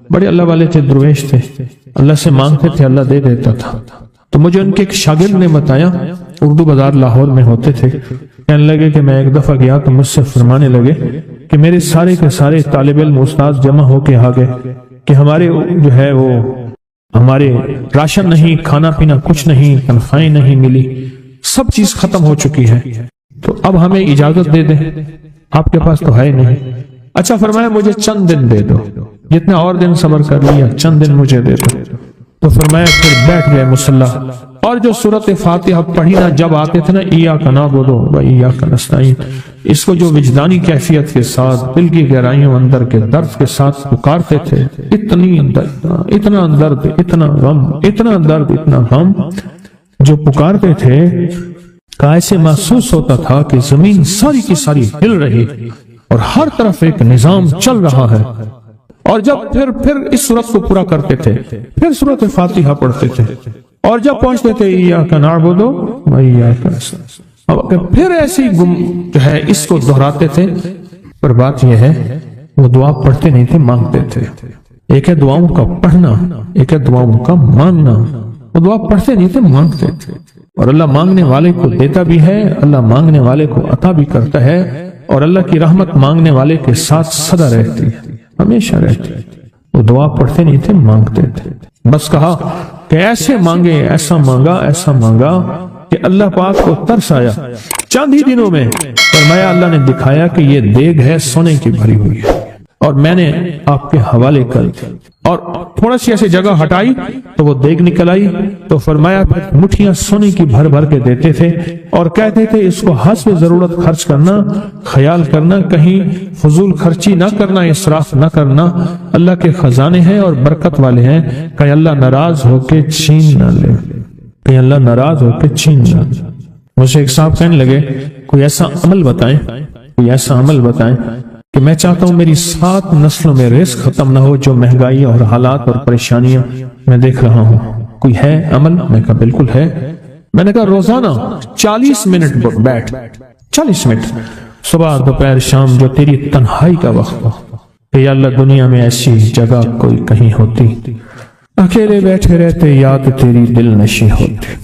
بڑے اللہ والے تھے، درویش تھے، اللہ سے مانگتے تھے، اللہ دے دیتا تھا۔ تو مجھے ان کے ایک شاگرد نے بتایا، اردو بازار لاہور میں ہوتے تھے، کہنے لگے کہ میں ایک دفعہ گیا تو مجھ سے فرمانے لگے کہ میرے سارے کے سارے طالب علم استاد جمع ہو کے آ گئے کہ ہمارے جو ہے وہ ہمارے راشن نہیں، کھانا پینا کچھ نہیں، تنخواہیں نہیں ملی، سب چیز ختم ہو چکی ہے، تو اب ہمیں اجازت دے دیں، آپ کے پاس تو ہے نہیں۔ اچھا فرمایا مجھے چند دن دے دو، جتنا اور دن صبر کر لیا، چند دن مجھے دے دو۔ تو فرمایا پھر بیٹھ گئے مصلی، اور جو سورۃ فاتحہ پڑھی نا جب آتے تھے نا، ایاک نعبد و ایاک نستعین، اس کو جو وجدانی کیفیت کے ساتھ دل کی گہرائیوں اندر کے درد کے ساتھ پکارتے تھے، اتنا درد، اتنا غم، اتنا درد، اتنا غم جو پکارتے تھے کہ ایسے محسوس ہوتا تھا کہ زمین ساری کی ساری ہل رہی اور ہر طرف ایک نظام چل رہا ہے۔ اور جب پھر اس سورت کو پورا کرتے تھے، پھر سورۃ فاتحہ پڑھتے تھے، اور جب پہنچتے تھے ایاک نعبد و ایاک نستعین، پھر ایسی جو ہے اس کو دہراتے تھے۔ پر بات یہ ہے وہ دعا پڑھتے نہیں تھے، مانگتے تھے۔ ایک ہے دعاؤں کا پڑھنا، ایک ہے دعاؤں کا مانگنا۔ وہ دعا پڑھتے نہیں تھے، مانگتے تھے، اور اللہ مانگنے والے کو دیتا بھی ہے، اللہ مانگنے والے کو عطا بھی کرتا ہے، اور اللہ کی رحمت مانگنے والے کے ساتھ سدا رہتی ہے، ہمیشہ رہتی ہے۔ وہ دعا پڑھتے نہیں تھے، مانگتے تھے۔ بس کہا کہ ایسے مانگے، ایسا مانگا، ایسا مانگا کہ اللہ پاک کو ترس آیا۔ چند ہی دنوں میں فرمایا اللہ نے دکھایا کہ یہ دیگ ہے سونے کی بھری ہوئی ہے، اور میں نے آپ کے حوالے کر دی، اور تھوڑا سی ایسی جگہ ہٹائی تو وہ دیگ نکل آئی۔ تو فرمایا پھر مٹھیاں سونے کی بھر بھر کے دیتے تھے، اور کہتے تھے اس کو حسب ضرورت خرچ کرنا، خیال کرنا، کہیں فضول خرچی نہ کرنا، اسراف نہ کرنا، اللہ کے خزانے ہیں اور برکت والے ہیں، کہیں اللہ ناراض ہو کے چھین نہ لے، کہیں اللہ ناراض ہو کے چھین نہ لے۔ مجھے ایک صاحب کہنے لگے کوئی ایسا عمل بتائیں، کوئی ایسا عمل بتائیں کہ میں چاہتا ہوں میری 7 نسلوں میں رزق ختم نہ ہو، جو مہنگائی اور حالات اور پریشانیاں میں دیکھ رہا ہوں، کوئی ہے عمل؟ میں کہا بالکل ہے۔ میں نے کہا روزانہ 40 منٹ بیٹھ، 40 منٹ صبح دوپہر شام، جو تیری تنہائی کا وقت ہو، کہ یا اللہ دنیا میں ایسی جگہ کوئی کہیں ہوتی، اکیلے بیٹھے رہتے یاد تیری دل نشی ہوتی،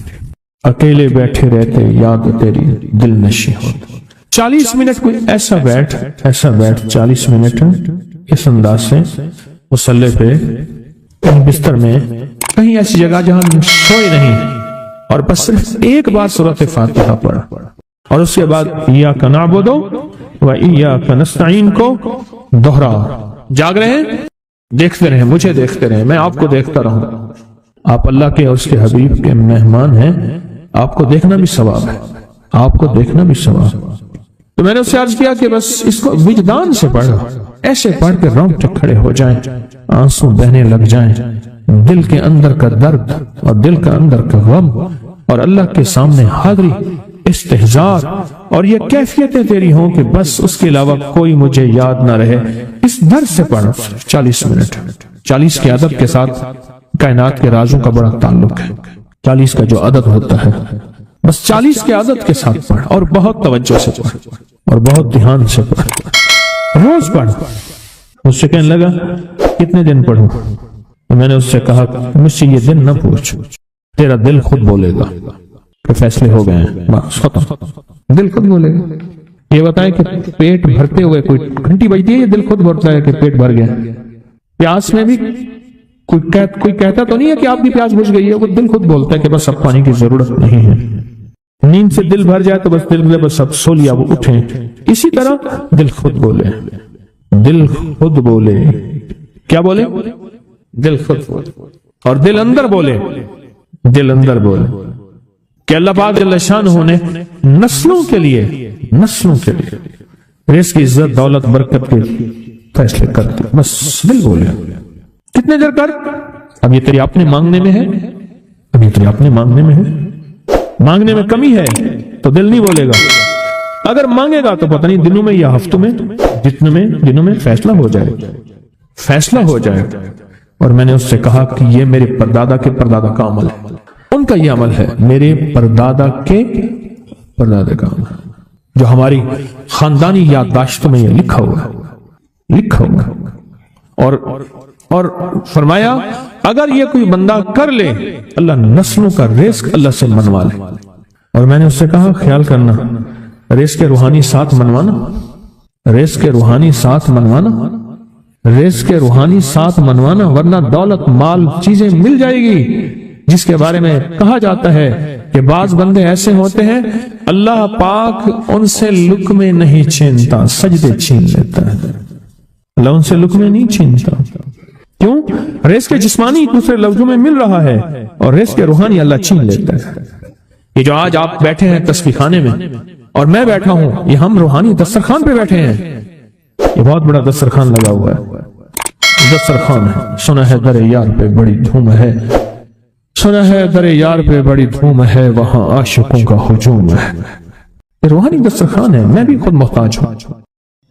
اکیلے بیٹھے رہتے یاد تیری دل نشی ہوتی۔ 40 منٹ کوئی ایسا بیٹھ 40 منٹ اس انداز سے مصلی پہ، کہیں بستر میں، کہیں ایسی جگہ جہاں سوئے نہیں، اور بس صرف ایک بار سورۃ فاتحہ پڑھا، اور اس کے بعد ایاک نعبد و ایاک نستعین کو دوہرا۔ جاگ رہے ہیں، دیکھتے رہیں، مجھے دیکھتے رہیں، میں آپ کو دیکھتا رہوں۔ آپ اللہ کے اور اس کے حبیب کے مہمان ہیں، آپ کو دیکھنا بھی ثواب ہے، آپ کو دیکھنا بھی ثواب ہے۔ تو میں نے اس سے عرض کیا کہ بس اس کو وجدان سے پڑھو، ایسے پڑھ کے رونگٹے کھڑے ہو جائیں، آنسو بہنے لگ جائیں، دل کے اندر کا درد اور دل کا اندر کا غم اور اللہ کے سامنے حاضری، استحضار، اور یہ کیفیتیں تیری ہوں کہ بس اس کے علاوہ کوئی مجھے یاد نہ رہے۔ اس درد سے پڑھو 40 منٹ۔ 40 کے عدد کے ساتھ کائنات کے رازوں کا بڑا تعلق ہے۔ 40 کا جو عدد ہوتا ہے، بس 40 کے عدد کے ساتھ پڑھ، اور بہت توجہ سے پڑھ، اور بہت دھیان سے پڑھ، روز پڑھ۔ مجھ سے کہنے لگا کتنے دن پڑھوں؟ میں نے اس سے کہا مجھ سے یہ دن نہ پوچھ، تیرا دل خود بولے گا کہ فیصلے ہو گئے ہیں، بس ختم، دل خود بولے گا۔ یہ بتائیں کہ پیٹ بھرتے ہوئے کوئی گھنٹی بجتی ہے، یہ دل خود بھرتا ہے کہ پیٹ بھر گیا۔ پیاس میں بھی کوئی کہتا تو نہیں ہے کہ آپ کی پیاس بجھ گئی ہے، وہ دل خود بولتا ہے کہ بس اب پانی کی ضرورت نہیں ہے۔ نیند سے دل بھر جائے تو بس دل میں بس اب سو لیا، وہ اٹھیں۔ اسی طرح دل خود بولے، دل خود بولے، کیا بولے؟ دل خود بولے، اور دل اندر بولے، دل اندر بولے کہ اللہ پاک جل شانہ نے نسلوں کے لیے رزق کی عزت، دولت، برکت کے فیصلے کر دی، بس دل بولے۔ کتنے دیر کر؟ اب یہ تیری اپنے مانگنے میں ہے، اب یہ تیری اپنے مانگنے میں ہے۔ مانگنے میں کمی ہے تو دل نہیں بولے گا، اگر مانگے گا تو پتہ نہیں دنوں میں یا ہفتوں میں، دنوں میں فیصلہ ہو جائے۔ اور میں نے اس سے کہا کہ یہ میرے پردادا کے پردادا کا عمل ہے، ان کا یہ عمل ہے، میرے پردادا کے پردادا کا عمل، جو ہماری خاندانی یادداشتوں میں یہ لکھا ہوا ہے۔ اور اور فرمایا اگر یہ کوئی بندہ کر لے اللہ نسلوں کا رزق اللہ سے منوا لے. اور میں نے اس سے کہا خیال کرنا رزق روحانی ساتھ منوانا، رزق روحانی ساتھ منوانا، رزق روحانی ساتھ منوانا، ورنہ دولت مال چیزیں مل جائے گی جس کے بارے میں کہا جاتا ہے کہ بعض بندے ایسے ہوتے ہیں اللہ پاک ان سے لقمے نہیں چھینتا، سجدے چھین لیتا ہے. اللہ ان سے لقمے نہیں چھینتا. کیوں؟ رزق جسمانی دوسرے لفظوں میں مل رہا ہے اور رزق روحانی اللہ چھین لیتا ہے. یہ جو آج آپ بیٹھے ہیں تسبیح خانے میں اور میں بیٹھا ہوں، یہ ہم روحانی دسترخوان پہ بیٹھے ہیں. یہ بہت بڑا دسترخوان لگا ہوا ہے، دسترخوان ہے. سنا ہے در یار پہ بڑی دھوم ہے، سنا ہے در یار پہ بڑی دھوم ہے، وہاں عاشقوں کا ہجوم ہے. یہ روحانی دسترخوان ہے، میں بھی خود محتاج ہوں.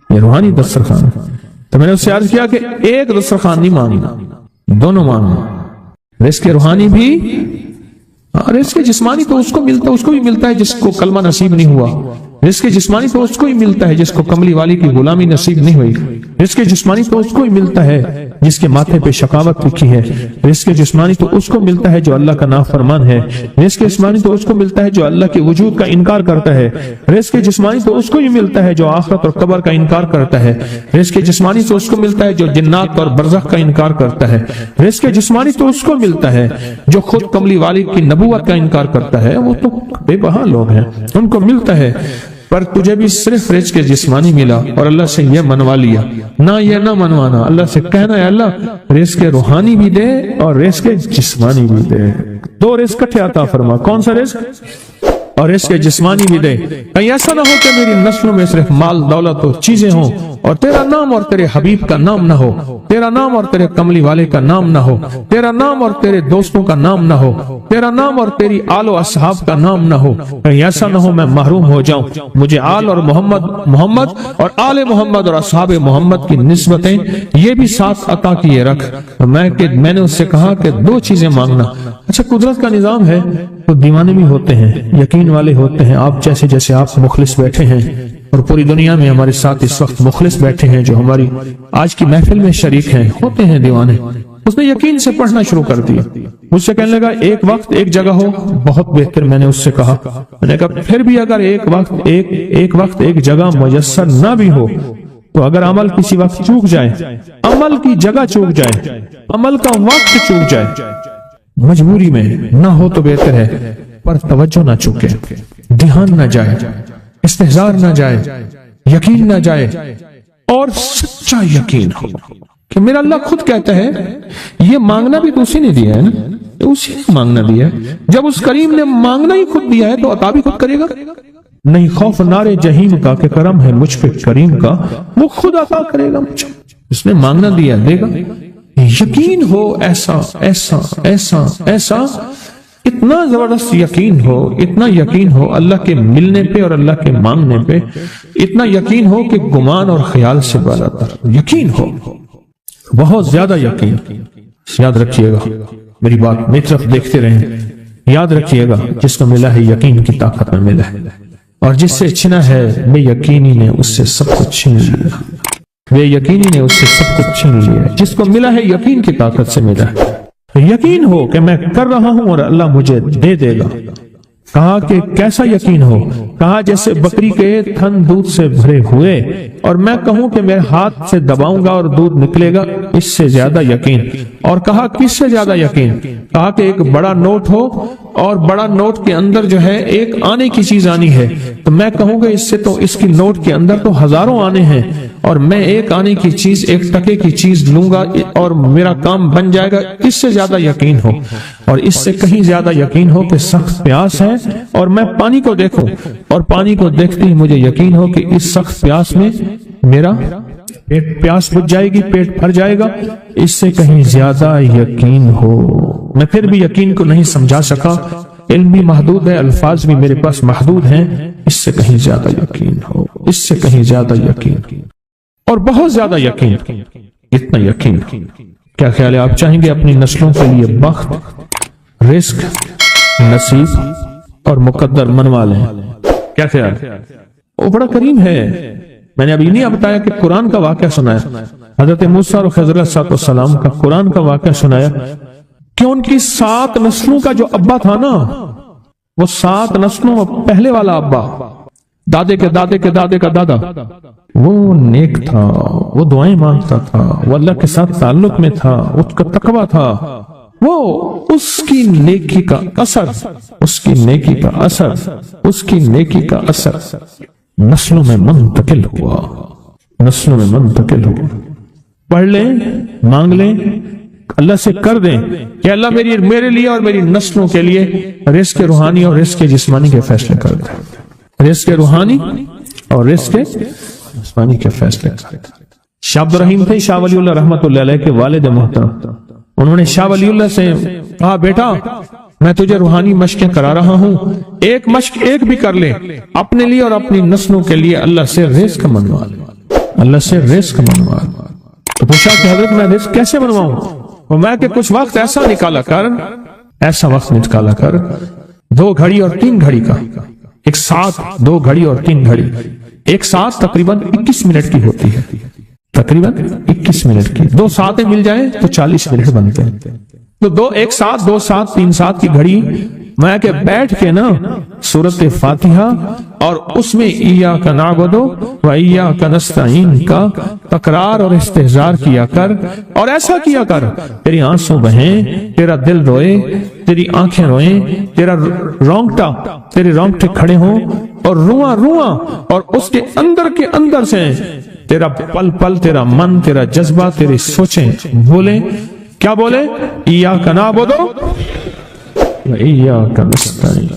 یہ روحانی دسترخوان ہے. تو میں نے اس سے عرض کیا کہ ایک دسترخوان نہیں مانگنا، دونوں مانگنا. رزق روحانی بھی، رزق جسمانی تو اس کو بھی ملتا ہے جس کو کلمہ نصیب نہیں ہوا. رزق جسمانی تو اس کو ہی ملتا ہے جس کو کملی والی کی غلامی نصیب نہیں ہوئی. رزق جسمانی تو اس کو ہی ملتا ہے جس کے ماتھے پہ شقاوت لکھی ہے. رزق جسمانی تو اس کو ملتا ہے جو اللہ کا نافرمان ہے. رزق جسمانی تو اس کو ملتا ہے جو اللہ کے وجود کا انکار کرتا ہے. رزق جسمانی تو اس کو ہی ملتا ہے جو آخرت اور قبر کا انکار کرتا ہے. رزق جسمانی تو اس کو ملتا ہے جو جنات اور برزخ کا انکار کرتا ہے. رزق جسمانی تو اس کو ملتا ہے جو خود کملی والی کی نبوت کا انکار کرتا ہے. وہ تو بے بہا لوگ ہیں، ان کو ملتا ہے. پر تجھے بھی صرف رزق جسمانی ملا اور اللہ سے یہ منوا لیا. نہ یہ نہ منوانا، اللہ سے کہنا ہے اللہ رزق روحانی بھی دے اور رزق جسمانی بھی دے. دو رزق کٹھے عطا فرما. کون سا رزق؟ اور رزق جسمانی بھی دے. کہیں ایسا نہ ہو کہ میری نسلوں میں صرف مال دولت اور چیزیں ہوں اور تیرا نام اور تیرے حبیب کا نام نہ ہو، تیرا نام اور تیرے کملی والے کا نام نہ ہو، تیرا نام اور تیرے دوستوں کا نام نہ ہو، تیرا نام اور تیری آل و اصحاب کا نام نہ ہو. کہیں ایسا نہ ہو میں محروم ہو جاؤں. مجھے آل اور محمد اور آل محمد اور اصحاب محمد کی نسبتیں یہ بھی ساتھ عطا کیے رکھ. میں نے اس سے کہا کہ دو چیزیں مانگنا. اچھا قدرت کا نظام ہے تو دیوانے بھی ہوتے ہیں، یقین والے ہوتے ہیں. آپ جیسے آپ مخلص بیٹھے ہیں اور پوری دنیا میں ہمارے ساتھ اس وقت مخلص بیٹھے ہیں جو ہماری آج کی محفل میں شریک ہیں، ہوتے ہیں دیوانے. اس نے یقین سے پڑھنا شروع کر دیا. مجھ سے کہنے لگا ایک وقت ایک جگہ ہو بہت بہتر. میں نے اس سے کہا، میں نے کہا پھر بھی اگر ایک وقت ایک جگہ میسر نہ بھی ہو تو اگر عمل کسی وقت چوک جائے، عمل کی جگہ چوک جائے، عمل کا وقت چوک جائے، مجبوری میں نہ ہو تو بہتر ہے، پر توجہ نہ چوکے، دھیان نہ جائے، استحضار نہ جائے، یقین نہ جائے اور سچا یقین ہو کہ میرا اللہ خود کہتا ہے یہ مانگنا بھی تو اسی نے دیا ہے نا، اسی نے مانگنا دیا ہے. جب اس کریم نے مانگنا ہی خود دیا ہے تو عطا بھی خود کرے گا. نہیں خوف نارے جہیم کا کہ کرم ہے مجھ پہ کریم کا، وہ خود عطا کرے گا مجھے. اس نے مانگنا دیا دے گا. یقین ہو ایسا ایسا ایسا ایسا، اتنا زبردست یقین ہو، اتنا یقین ہو اللہ کے ملنے پہ اور اللہ کے مانگنے پہ، اتنا یقین ہو کہ گمان اور خیال سے بالا تر یقین ہو، بہت زیادہ یقین. یاد رکھیے گا میری بات، میری طرف دیکھتے رہیں. یاد رکھیے گا جس کو ملا ہے یقین کی طاقت میں ملا ہے، اور جس سے چھنا ہے بے یقینی نے اس سے سب کچھ چھین لیا. بے یقینی نے اس سے سب کچھ چھین لیا. جس کو ملا ہے یقین کی طاقت سے ملا ہے. یقین ہو کہ میں کر رہا ہوں اور اللہ مجھے دے دے گا. کہا کہ کیسا یقین ہو؟ کہا جیسے بکری کے تھن دودھ سے بھرے ہوئے اور میں کہوں کہ میرے ہاتھ سے دباؤں گا اور دودھ نکلے گا، اس سے زیادہ یقین. اور کہا کس سے زیادہ یقین؟ کہا کہ ایک بڑا نوٹ ہو اور بڑا نوٹ کے اندر جو ہے ایک آنے کی چیز آنی ہے، تو میں کہوں گا اس سے تو اس کی نوٹ کے اندر تو ہزاروں آنے ہیں اور میں ایک آنے کی چیز، ایک ٹکے کی چیز لوں گا اور میرا کام بن جائے گا. اس سے زیادہ یقین ہو. اور اس سے کہیں زیادہ یقین ہو کہ سخت پیاس ہے اور میں پانی کو دیکھوں اور پانی کو دیکھتے ہی مجھے یقین ہو کہ اس سخت پیاس میں میرا پیاس بجھ جائے گی، پیٹ بھر جائے گا. اس سے کہیں زیادہ یقین ہو. میں پھر بھی یقین کو نہیں سمجھا سکا، علم بھی محدود ہے، الفاظ بھی میرے پاس محدود ہیں. اس سے کہیں زیادہ یقین ہو، اس سے کہیں زیادہ یقین اور بہت زیادہ یقین. اتنا یقین. کیا خیال ہے؟ آپ چاہیں گے اپنی نسلوں کے لیے بخت، رزق، نصیب اور مقدر منوا لیں؟ کیا خیال؟ وہ بڑا کریم ہے. میں نے ابھی نہیں بتایا کہ قرآن کا واقعہ سنا ہے. حضرت موسیٰ اور خضر علیہ السلام کا قرآن کا واقعہ سنایا کہ ان کی 7 نسلوں کا جو ابا تھا نا، وہ 7 نسلوں میں پہلے والا ابا، دادے کے دادے کے دادے کا دادا، وہ نیک تھا، وہ دعائیں مانگتا تھا، وہ اللہ کے ساتھ تعلق میں تھا، اس کا تقوی تھا، وہ اس کی نیکی کا اثر، اس کی نیکی کا اثر، اس کی نیکی کا اثر نسلوں میں منتقل ہوا، نسلوں میں منتقل ہوا۔ پڑھ لیں، مانگ لیں، اللہ سے کر دیں کہ اللہ میرے لیے اور میری نسلوں کے لیے رزق روحانی اور رزق جسمانی کے فیصلے کر دیں، رزق روحانی اور رزق جسمانی کے فیصلے کر دیں۔ شاہ عبد الرحیم تھے شاہ ولی اللہ رحمۃ اللہ علیہ کے والد محترم، انہوں نے شاہ ولی اللہ سے کہا بیٹا میں تجھے روحانی مشقیں کرا رہا ہوں، ایک مشق ایک بھی کر لے، اپنے لیے اور اپنی نسلوں کے لیے اللہ سے رزق منوا لے، اللہ سے رزق منوا لے۔ تو پوچھا کہ حضرت میں رزق کیسے منواؤں؟ وہ میں کہ کچھ وقت ایسا نکالا کر، ایسا وقت نکالا کر 2 گھڑی اور 3 گھڑی کا، ایک ساتھ 2 گھڑی اور 3 گھڑی، ایک ساتھ تقریباً 21 منٹ کی ہوتی ہے، تقریباً 21 منٹ کی، 2 ساتیں مل جائیں تو 40 منٹ بنتے ہیں، تو ایک ساتھ 2 ساتھ 3 ساتھ کی گھڑی میں کہ بیٹھ کے نا سورۃ فاتحہ اور اس میں ایاک نعبد و ایاک نستعین کا تکرار اور استحضار کیا کر، اور ایسا کیا کر تیری آنسوں بہیں، تیرا دل روئے، تیری آنکھیں روئیں، تیرے رونگٹے کھڑے ہوں اور رواں رواں، اور اس کے اندر سے تیرا پل پل، تیرا من، تیرا جذبہ، تیری سوچیں بولیں، کیا بولے؟ ایاک نعبد و ایاک نستعین۔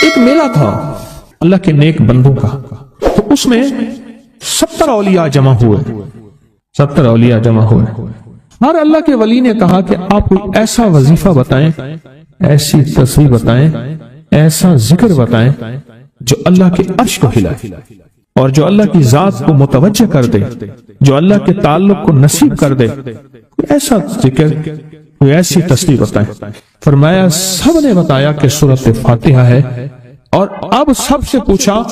ایک میلہ تھا اللہ کے نیک بندوں کا، تو اس میں 70 اولیاء جمع ہوئے، 70 اولیاء جمع ہوئے۔ ہر اللہ کے ولی نے کہا کہ آپ کوئی ایسا وظیفہ بتائیں، ایسی تسبیح بتائیں، ایسا ذکر بتائیں جو اللہ کے عرش کو ہلائے اور جو اللہ کی ذات کو متوجہ کر دے، جو اللہ کے تعلق کو نصیب کر دے، کوئی ایسا ذکر، کوئی ایسی تسبیح بتائیں۔ فرمایا سب نے بتایا کہ سورۃ فاتحہ ہے، اور اب سب سے پوچھا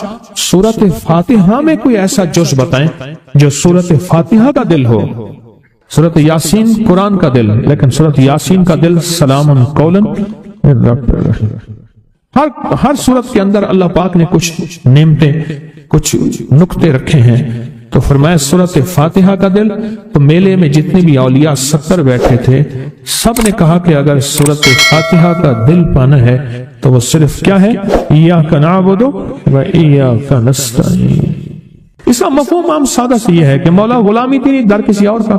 سورۃ فاتحہ میں کوئی ایسا جز بتائیں جو سورۃ فاتحہ کا دل ہو۔ سورۃ یاسین قرآن کا دل، لیکن سورۃ یاسین کا دل سلام قولا من رب الرحیم۔ ہر سورت کے اندر اللہ پاک نے کچھ نعمتیں، کچھ نقطے رکھے ہیں، تو فرمایا سورۃ فاتحہ کا دل۔ تو میلے میں جتنے بھی اولیاء 70 بیٹھے تھے، سب نے کہا کہ اگر سورۃ فاتحہ کا دل پانا ہے تو وہ صرف کیا ہے؟ ایاک نعبد و ایاک نستعین۔ اس کا مفہوم عام سادہ سے یہ ہے کہ مولا غلامی تیری، در کسی اور کا۔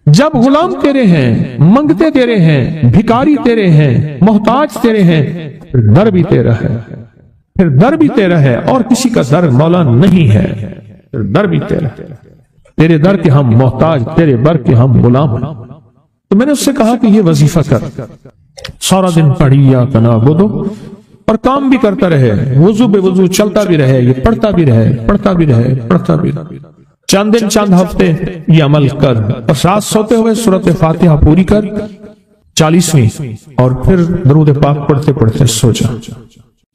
جب غلام تیرے ہیں، منگتے تیرے ہیں، بھکاری تیرے ہیں، محتاج تیرے ہیں، پھر در بھی تیرا ہے، پھر در بھی تیرا ہے، اور کسی کا در مولا نہیں ہے، پھر در بھی تیرا ہے۔ تیرے در کے ہم محتاج، تیرے بر کے ہم غلام ہیں۔ تو میں نے اس سے کہا کہ یہ وظیفہ کر، سارا دن پڑھی ایاک نعبد، اور کام بھی کرتا رہے، وضو بے وضو چلتا بھی رہے، یہ پڑھتا بھی رہے، پڑھتا بھی رہے، پڑھتا بھی رہے، چند دن چند ہفتے یہ عمل کر، اور رات سوتے ہوئے سورۃ فاتحہ پوری کر 40ویں، اور پھر درود پاک پڑھتے پڑھتے سو جا۔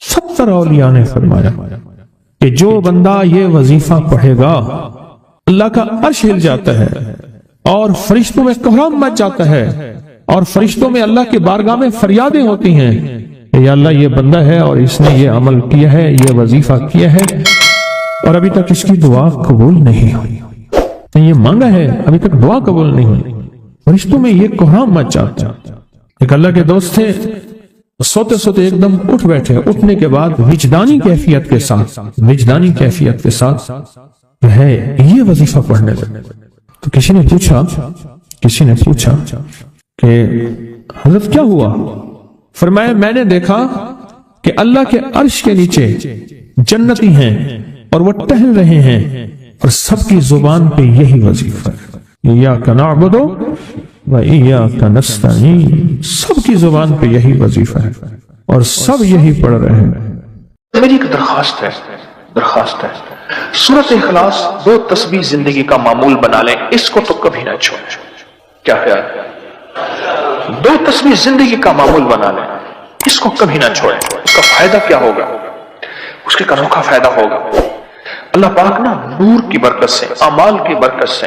70 اولیاء نے فرمایا کہ جو بندہ یہ وظیفہ پڑھے گا اللہ کا عرش ہل جاتا ہے، اور فرشتوں میں کوہرام مچ جاتا ہے، اور فرشتوں میں اللہ کی بارگاہ میں فریادیں ہوتی ہیں کہ یا اللہ یہ بندہ ہے اور اس نے یہ عمل کیا ہے، یہ وظیفہ کیا ہے، اور ابھی تک اس کی دعا قبول نہیں ہوئی، یہ مانگا ہے ابھی تک دعا قبول نہیں ہوئی۔ فرشتوں میں یہ کوہرام مچ جاتا ہے۔ ایک اللہ کے دوست تھے، سوتے سوتے ایک دم اٹھ بیٹھے، اٹھنے کے بعد وجدانی کیفیت کے ساتھ ہے یہ وظیفہ پڑھنے لگے۔ تو کسی نے پوچھا کہ حضرت کیا ہوا؟ فرمایا میں نے دیکھا کہ اللہ کے عرش کے نیچے جنتی ہیں اور وہ ٹہل رہے ہیں، اور سب کی زبان پہ یہی وظیفہ ہے، ایاک نعبد و ایاک نستعین، سب کی زبان پہ یہی وظیفہ ہے اور سب یہی پڑھ رہے ہیں۔ میری ایک درخواست ہے سورۃ اخلاص 2 تسبیح زندگی کا معمول بنا لیں، اس کو تو کبھی نہ چھوڑیں۔ کیا خیال ہے؟ 2 تسبیح زندگی کا معمول بنا لیں، اس کو کبھی نہ چھوڑیں۔ اس کا فائدہ کیا ہوگا؟ اس کے انوکھا فائدہ ہوگا۔ اللہ پاک نا نور کی برکت سے، اعمال کی برکت سے